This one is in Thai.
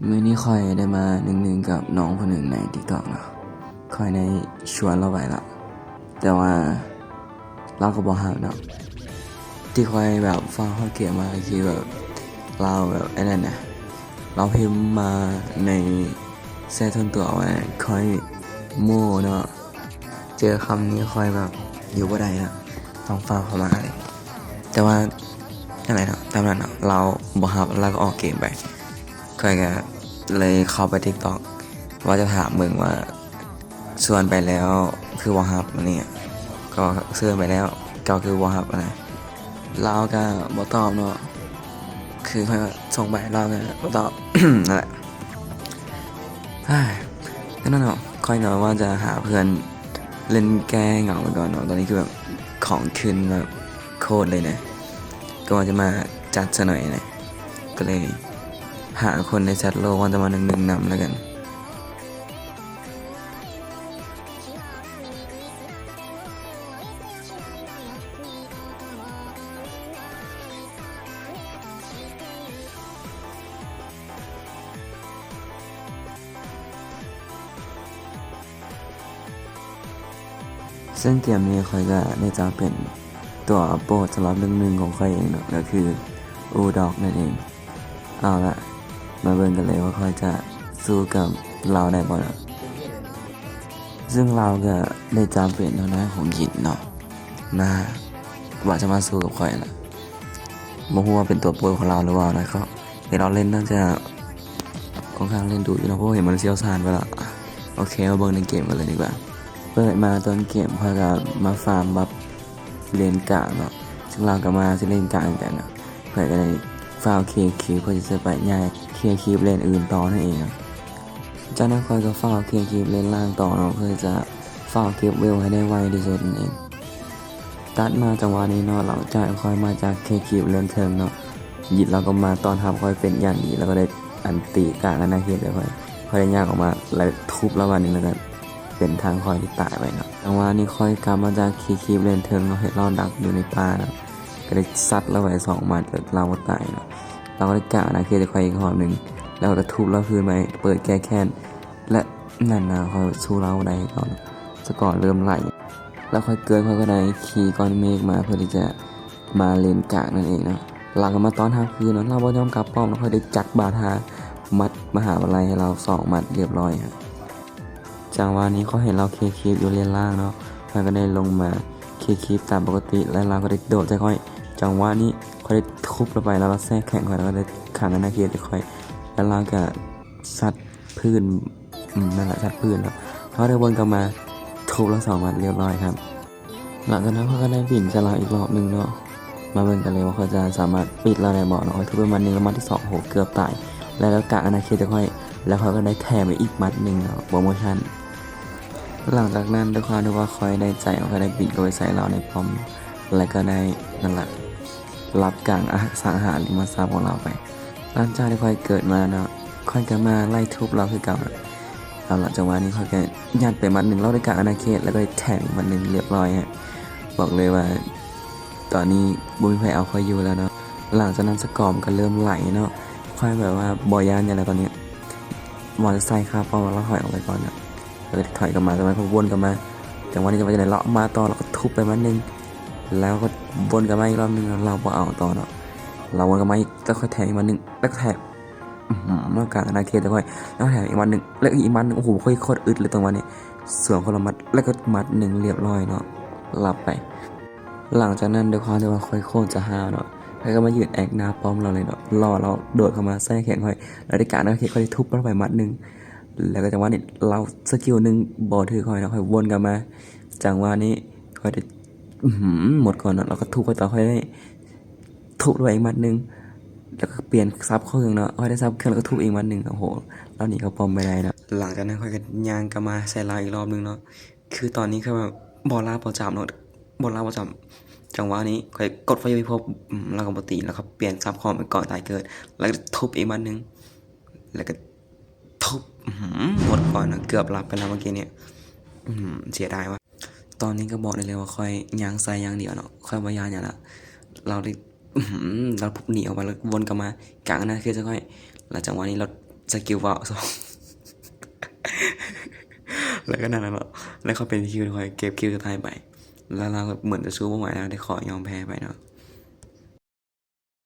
มื้อนี้ค่อยได้มา1-1กับน้องคนหนึ่งใน TikTok เนาะค่อยได้ชวนเราไปแล้วแต่ว่าเราก็บ่รับเนาะที่ค่อยแบบฟังเขาเขียนมาก็คือแบบเราแบบไอ้นั่นน่ะเราพิมพ์มาในแชทส่วนตัวว่าค่อยโม่เนาะเจอคำนี้ค่อยแบบอยู่บ่ได้นะต้องฟังเข้ามาเลยแต่ว่าอะไรเนาะตามนั้นเนาะเราบ่รับแล้วก็ออกเกมไปค่อยก็เลยเข้าไป TikTok ว่าจะถามมึงว่าชวนไปแล้วคือบ่รับอันนี้ก็เชื่อไปแล้วก็คือบ่รับอะไรเราก็บ่ตอบเนาะคือค่อยก็ส่งไปเราก็บ่ตอบ นั่นแหละนั่นเนาะค่อยเนาะว่าจะหาเพื่อนเล่นแก้เหงาไปก่อนเนาะตอนนี้คือแบบของขึ้นแบบโคตรเลยนะก็ว่าจะมาจัดซะหน่อยนะก็เลยหาคนในแชทโลกว่าจะมา1-1นำแล้วกันซึ่งเกมนี้ค่อยก็ได้จะเป็นตัวโปรดสำหรับ1-1ของค่อยเองเนาะก็คืออูดอกนั่นเองเอาละมาเบิ่งกันเลยว่าค่อยจะสู้กับเราได้บ่เนาะซึ่งเราก็ได้จำเป็นเท่านั้นของหยินเนาะมาว่าจะมาสู้กับค่อยล่ะบ่ฮู้ว่าเป็นตัวโปรดของเราหรือเปล่านะก็เดี๋ยวเราเล่นน่าจะค่อนข้างเล่นดูอยู่เนาะเพราะเห็นมันเชี่ยวชาญไปแล้วโอเคมาเบิ่งในเกมกันเลยดีกว่าเปิดมาต้นเกมค่อยก็มาฟาร์มบัฟเลนกลางเนาะซึ่งเราก็มาสิเล่นกลางกันเนาะเพื่อก็ได้ฟาวเคคิวเพื่อจะไปย้ายเคคิวเลนอื่นต่อนั่นเองครับจากนั้นค่อยก็ฟาวเคคิวเลนล่างต่อเนาะเพื่อจะฟาวเก็บเวลให้ได้ไวที่สุดนั่นเองตัดมาจังหวะนี้เนาะหลังจากค่อยมาจากเคคิวเลนเทิงเนาะหยิดเราก็มาตอนทับค่อยเป็นอย่างดีแล้วก็ได้อันตีกลางอนาเขตเลยค่อยได้ยากออกมาแล้วทุบแล้ววันนึงแล้วกันเป็นทางค่อยที่ตายไปเนาะจังหวะนี้ค่อยกลับมาจากเคคิวเลนเทิงเนาะเห็นเราดักอยู่ในป่าเนาะก็ได้ซัดแล้วไป2 หมัดแล้วเราก็ตายเนาะเราก็ได้กลางอนาเขตค่อยอีกรอบนึงแล้วก็ทุบแล้วคืนไปเปิดแก้แค้นและนั่นนะค่อยสู้เราได้ก่อนสกอร์เริ่มไหลแล้วค่อยเกิดค่อยก็ได้ขี่ก้อนเมฆมาเพื่อที่จะมาเลนกลางนั่นเองเนาะหลังมาตอน5คืนเนาะเราบ่ยอมกลับป้อมแล้วค่อยได้จักบาทามัดมหาวิทยาลัยให้เรา2 มัดเรียบร้อยครับจังหวะนี้เขาเห็นเราเคคีฟอยู่เลนล่างเนาะค่อยก็ได้ลงมาเคคีฟตามปกติและเราก็ได้โดดใจค่อยจังหวะนี้ค่อยได้ทุบลงไปแล้วเราแทรกแข่งค่อยแล้วก็ได้ขังอนาเขตค่อยแล้วเราก็ซัดพื้นนั่นแหละซัดพื้นแล้วเขาได้วนกลับมาทุบแล้ว2 มัดเรียบร้อยครับหลังจากนั้นเขาก็ได้บิ่นจะลาอีกรอบนึงเนาะมาเบิ่งกันเลยว่าเขาจะสามารถปิดเราได้บ่เนาะทุบไปมัดนึงแล้วมัดที่2โหเกือบตายแล้วกะอนาเขตค่อยแล้วเขาก็ได้แถมไปอีกมัดนึงเนาะโปรโมชั่นหลังจากนั้นด้วยความที่ว่าคอยได้ใจเขาก็ได้บินเข้าไปใส่เราในป้อมแล้วก็ได้นั่นแหละรับกลางสังหารมาซาของเราไปหลังจากที่คอยเกิดมาเนาะคอยก็มาไล่ทุบเราคือเก่าเอาละจังหวะนี้คอยก็ยัดไปมัดนึงเราได้กลางอนาเขตแล้วก็แถมมัดนึงเรียบร้อยฮะบอกเลยว่าตอนนี้บุญไฟเอาคอยอยู่แล้วเนาะหลังจากนั้นสกอร์มก็เริ่มไหลเนาะค่อยแบบว่าบอยานอย่างไรตอนนี้มอเตอร์ไซค์คาป้อมแล้วถอยออกไปก่อนนะแล้วก็ถอยกลับมาจังหวะเขาวนกลับมาจังหวะนี้จะไปไหนเลาะมาต่อเราก็ทุบไปมัดนึงแล้วก็วนกลับมาอีกรอบนึงเราพอเอาต่อเนาะเราวนกลับมาอีกแล้วค่อยแถมอีกมัดนึงแล้วก็แถมเมื่อกลางอนาเขตแล้วค่อยแล้วแถมอีกมัดนึงแล้วอีกมัดนึงโอ้โหค่อยโคตรอึดเลยตรงวันนี้ส่วนคนละมัดแล้วก็มัดนึงเรียบร้อยเนาะหลับไปหลังจากนั้นด้วยความที่ว่าค่อยโคตรจะห้าวเนาะแล้วก็มายืนแอกหน้าป้อมเราเลยเนาะรอเราโดดเข้ามาแทรกแข่งค่อยแล้วได้การอนาเขตค่อยทุบเราไปมัดนึงแล้วก็จังหวะนี้เราสกิลนึงบอถือค่อยเนาะค่อยวนกลับมาจังหวะนี้ค่อยได้หมดก่อนเนาะเราก็ทุบไปต่อค่อยได้ทุบไปอีกมัดนึงแล้วก็เปลี่ยนซับเครื่องเนาะค่อยได้ซับเครื่องแล้วก็ทุบอีกมัดนึงโอ้โหเราหนีเขาป้อมไม่ได้นะหลังจากนั้นค่อยก็ย่างกลับมาใส่ลายอีกรอบนึงเนาะคือตอนนี้คือแบบบอลลาประจำเนาะบอลลาประจำจังหวะนี้ค่อยกดไฟพิภพเราก็ปกติแล้วก็เปลี่ยนซับคอมไปก่อนตายเกิดแล้วก็ทุบอีกมัดนึงแล้วก็ทุบหมดก่อนนะเกือบหลับไปแล้วเมื่อกี้เนี่ยเสียดายว่ะตอนนี้ก็บอกได้เลยว่าค่อยยางใส่ยางเดียวเนาะค่อยว่ายางอย่างละเราได้เราพุบหนีออกไปแล้ววนกลับมากลางนะคือจะค่อยหลังจากวันนี้เรา สกิลเว้าสอง แล้วก็นั่นแหละเนาะแล้วเขาเป็นคิวคอยเก็บคิวสุดท้ายไปแล้วเราก็เหมือนจะสู้ไม่ไหวแล้วได้ขอยอมแพ้ไปเนาะ